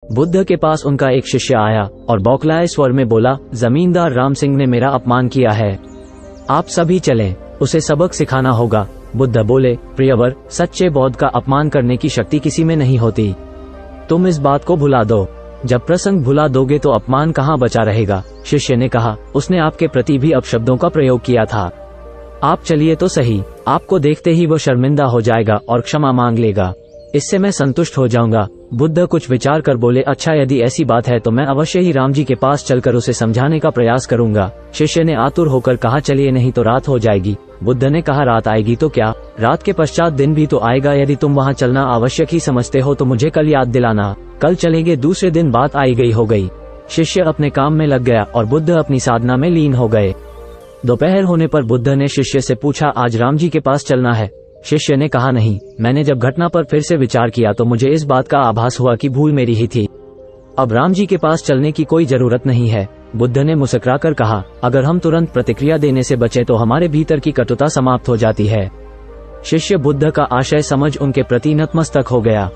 बुद्ध के पास उनका एक शिष्य आया और बौखलाए स्वर में बोला, जमींदार राम सिंह ने मेरा अपमान किया है, आप सभी चलें, उसे सबक सिखाना होगा। बुद्ध बोले, प्रियवर, सच्चे बौद्ध का अपमान करने की शक्ति किसी में नहीं होती। तुम इस बात को भुला दो। जब प्रसंग भुला दोगे तो अपमान कहाँ बचा रहेगा। शिष्य ने कहा, उसने आपके प्रति भी अपशब्दों का प्रयोग किया था। आप चलिए तो सही, आपको देखते ही वो शर्मिंदा हो जाएगा और क्षमा मांग लेगा, इससे मैं संतुष्ट हो जाऊंगा। बुद्ध कुछ विचार कर बोले, अच्छा यदि ऐसी बात है तो मैं अवश्य ही राम जी के पास चलकर उसे समझाने का प्रयास करूंगा। शिष्य ने आतुर होकर कहा, चलिए नहीं तो रात हो जाएगी। बुद्ध ने कहा, रात आएगी तो क्या, रात के पश्चात दिन भी तो आएगा। यदि तुम वहाँ चलना आवश्यक ही समझते हो तो मुझे कल याद दिलाना, कल चलेंगे। दूसरे दिन बात आई गई हो गई। शिष्य अपने काम में लग गया और बुद्ध अपनी साधना में लीन हो गए। दोपहर होने पर बुद्ध ने शिष्य से पूछा, आज राम जी के पास चलना है? शिष्य ने कहा, नहीं, मैंने जब घटना पर फिर से विचार किया तो मुझे इस बात का आभास हुआ कि भूल मेरी ही थी। अब राम जी के पास चलने की कोई जरूरत नहीं है। बुद्ध ने मुस्कुराकर कहा, अगर हम तुरंत प्रतिक्रिया देने से बचें तो हमारे भीतर की कटुता समाप्त हो जाती है। शिष्य बुद्ध का आशय समझ उनके प्रति नतमस्तक हो गया।